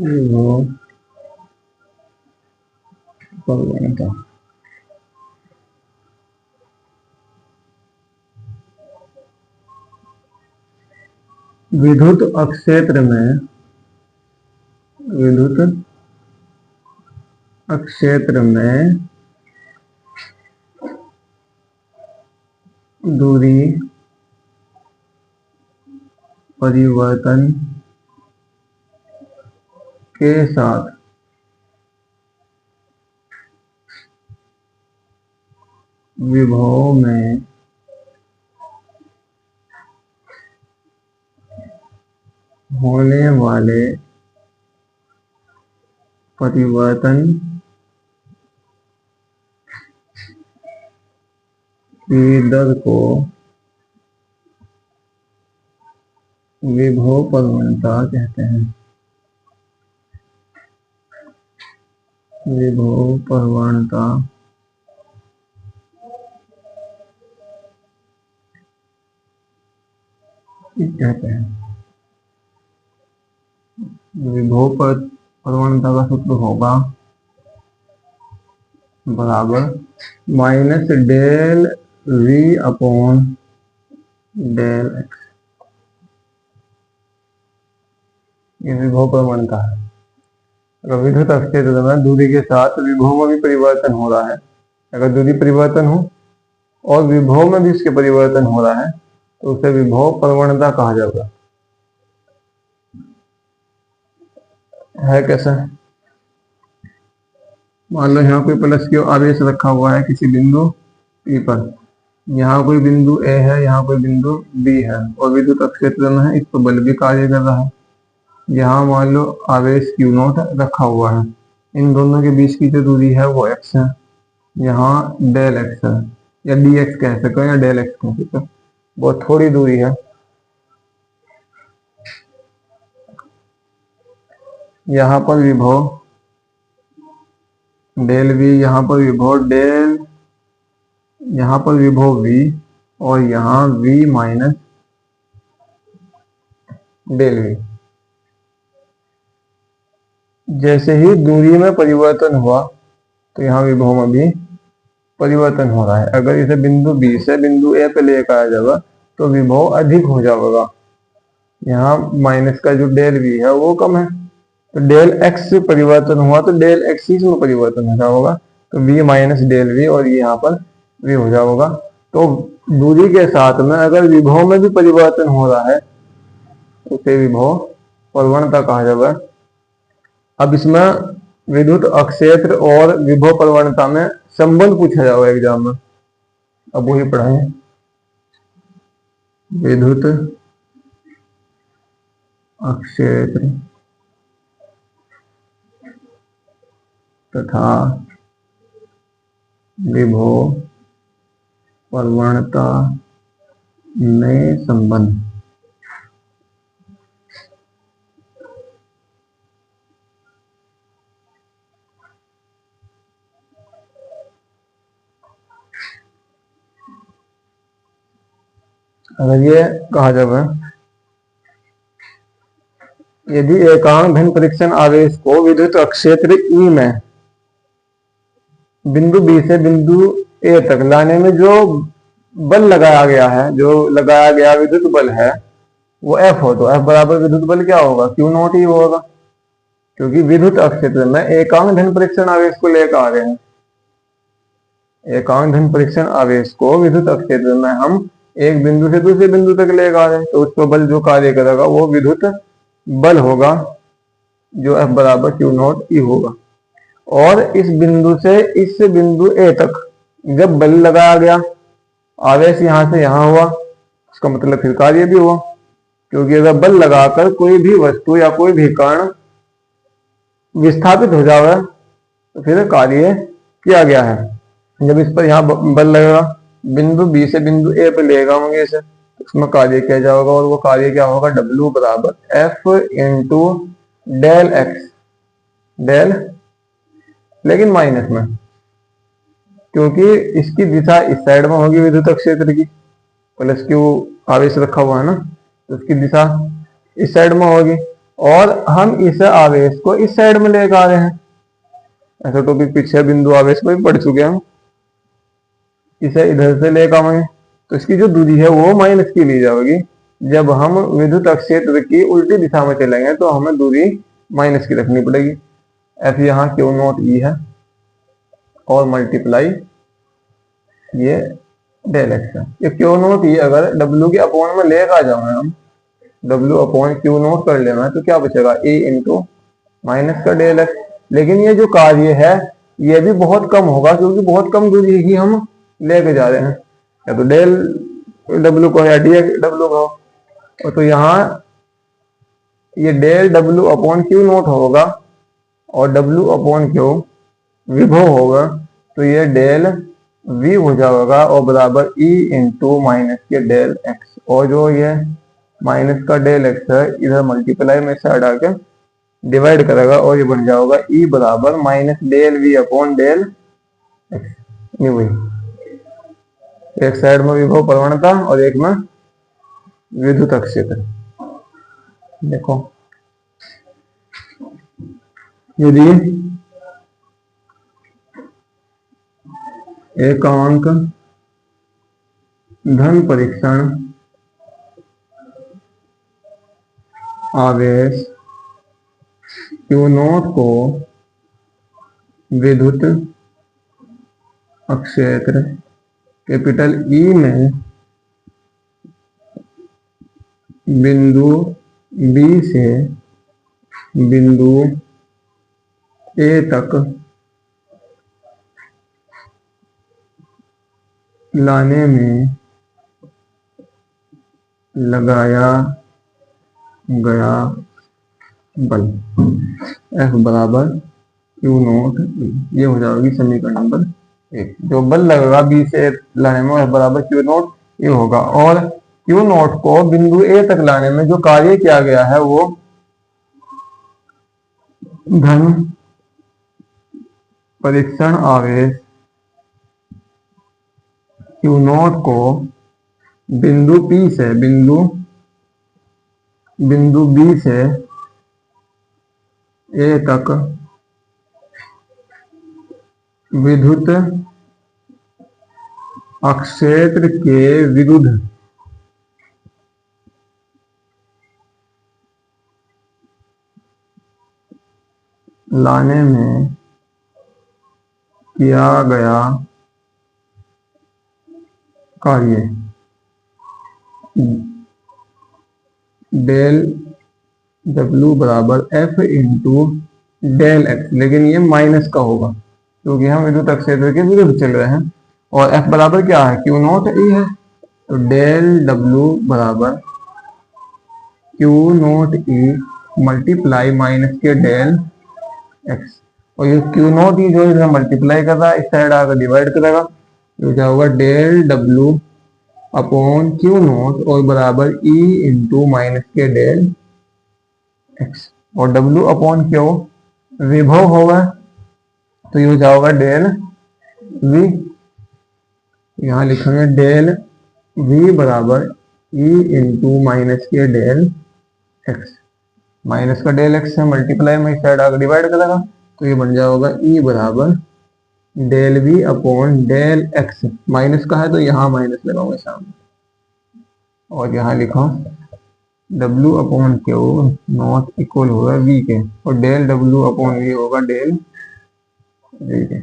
विभव प्रवणता। विद्युत अक्षेत्र में दूरी परिवर्तन के साथ विभव में होने वाले परिवर्तन की दर को विभव प्रवणता कहते हैं। विभव प्रवणता कहते हैं। विभव प्रवणता का सूत्र होगा बराबर minus del v upon del x। ये विभव प्रवणता है। अगर विद्युत अक्षेत्र में दूरी के साथ विभव में भी परिवर्तन हो रहा है, अगर दूरी परिवर्तन हो और विभव में भी इसके परिवर्तन हो रहा है तो उसे विभव प्रवणता कहा जाएगा। है कैसा? मान लो यहाँ कोई प्लस क्यू आवेश रखा हुआ है किसी बिंदु P पर, यहाँ कोई बिंदु A है, यहाँ कोई बिंदु B है और विद्युत अक्षेत्र में है, इस पर बल भी कार्य कर रहा है। यहाँ मान लो आवेश Q0 रखा हुआ है, इन दोनों के बीच की जो दूरी है वो x है, यहाँ डेल x है या dx कह सकते हो या डेल x कह सकते हो, बहुत थोड़ी दूरी है। यहाँ पर विभव डेल v, यहाँ पर विभव डेल, यहाँ पर विभव v और यहाँ v माइनस डेल v। जैसे ही दूरी में परिवर्तन हुआ तो यहाँ विभव में भी परिवर्तन हो रहा है। अगर इसे बिंदु B से बिंदु A पे लेकर आया जाएगा तो विभव अधिक हो जाएगा। यहाँ माइनस का जो डेल v है वो कम है, तो डेल x से परिवर्तन हुआ तो डेल x में परिवर्तन हो जाएगा, तो v माइनस डेल v और ये यहाँ पर v हो जाएगा। तो दूरी के साथ में अगर विभव में भी परिवर्तन हो रहा है उसे विभव प्रवणता कहा जाएगा। अब इसमें विद्युत अक्षेत्र और विभव प्रवणता में संबंध पूछा जाएगा एग्जाम में, अब वही पढ़ाएं। विद्युत अक्षेत्र तथा विभव प्रवणता में संबंध। अगर ये कहा जाए यदि एकांक धन परीक्षण आवेश को विद्युत अक्षेत्र E में बिंदु B से बिंदु A तक लाने में जो बल लगाया गया है, जो लगाया गया विद्युत बल है वो F हो, तो F बराबर विद्युत बल क्या होगा? Q0 ही होगा, क्योंकि विद्युत अक्षेत्र में एकांक धन परीक्षण आवेश को लेकर आ रहे हैं। एकांक धन परीक्षण आवेश को विद्युत अक्षेत्र में हम एक बिंदु से दूसरे बिंदु तक लेकर आ रहे हैं, तो उस पर बल जो कार्य करेगा वो विद्युत बल होगा, जो F बराबर Q0 E होगा। और इस बिंदु से इस बिंदु A तक जब बल लगाया गया, आवेश यहां से यहां हुआ, उसका मतलब फिर कार्य भी हुआ, क्योंकि अगर बल लगाकर कोई भी वस्तु या कोई भी कण विस्थापित हो जाएगा तो फिर कार्य किया गया है। जब इस पर यहाँ बल लगेगा, बिंदु B से बिंदु A पे लेगा होंगे इसे, तो उसमें कार्य किया जाएगा और वो कार्य क्या होगा? W बराबर F into del X, del लेकिन माइनस में, क्योंकि इसकी दिशा इस साइड में होगी विद्युत क्षेत्र की, प्लस क्यू आवेश रखा हुआ है ना, तो इसकी दिशा इस साइड में होगी और हम इस आवेश को इस साइड में लेकर आ रहे हैं। ऐसा टॉपिक पीछे बिंदु आवेश में भी पढ़ चुके हैं हम। इसे इधर से लेकर आएंगे तो इसकी जो दूरी है वो माइनस की ली जाएगी। जब हम विद्युत क्षेत्र की उल्टी दिशा में चलेंगे तो हमें दूरी माइनस की रखनी पड़ेगी। एफ यहाँ क्यू नॉट ई है और मल्टीप्लाई ये डेल एक्स है। ये क्यू नॉट ई अगर डब्ल्यू के अपॉन में लेकर आ जाओगे हम, डब्ल्यू अपॉन क्यू नॉट कर लेना है तो क्या बचेगा ए इंटू माइनस का डेल एक्स। लेकिन ये जो कार्य है ये भी बहुत कम होगा क्योंकि बहुत कम दूरी ही हम लेके जा रहे हैं। या तो डेल डब्ल्यू को या डी डब्ल्यू को, और तो यहाँ ये del W upon Q naught होगा और डब्ल्यू अपॉन क्यू विभव होगा तो ये डेल वी हो जाएगा और बराबर ई इंटू माइनस के डेल एक्स। और जो ये माइनस का डेल एक्स है इधर मल्टीप्लाई में साइड आके डिवाइड करेगा और ये बन जाएगा ई बराबर minus del V upon del X. ये वही एक साइड में विभव प्रवणता और एक में विद्युत क्षेत्र। देखो यदि एकांक धन परीक्षण आवेश क्यू नॉट को विद्युत क्षेत्र कैपिटल ई में बिंदु बी से बिंदु ए तक लाने में लगाया गया बल F बराबर क्यू नॉट। ये हो जाएगी समीकरण नंबर 1। जो बल लगेगा बी से लाने में F बराबर क्यू नॉट ये होगा। और क्यू नॉट को बिंदु ए तक लाने में जो कार्य किया गया है वो धन परीक्षण आवेश क्यू नॉट को बिंदु P से बिंदु B से ए तक विद्युत क्षेत्र के विरुद्ध लाने में किया गया कार्य डेल डब्ल्यू बराबर एफ इंटू डेल एक्स। लेकिन ये माइनस का होगा क्योंकि हम विद्युत क्षेत्र के विरुद्ध चल रहे हैं। और एफ बराबर क्या है क्यू नॉट ई है तो डेल डब्ल्यू बराबर Q not E multiply minus के डेल एक्स। और ये क्यू नॉट ई जो इधर मल्टीप्लाई कर रहा है इस साइड आकर डिवाइड करेगा तो क्या होगा del W upon Q naught और बराबर ई इंटू माइनस के डेल एक्स। और डब्ल्यू अपॉन क्यू विभव होगा तो ये हो जाएगा डेल वी। यहां लिखेंगे डेल वी बराबर ई इंटू माइनस के डेल एक्स। माइनस का डेल एक्स है मल्टीप्लाई में इस साइड आकर डिवाइड करेगा तो ये बन जाएगा ई बराबर del V upon del X. Minus का है तो यहाँ माइनस लगाऊंगे सामने और यहाँ लिखा W upon Q not equal होगा वी के और डेल डब्ल्यू अपॉन वी होगा डेल वी के।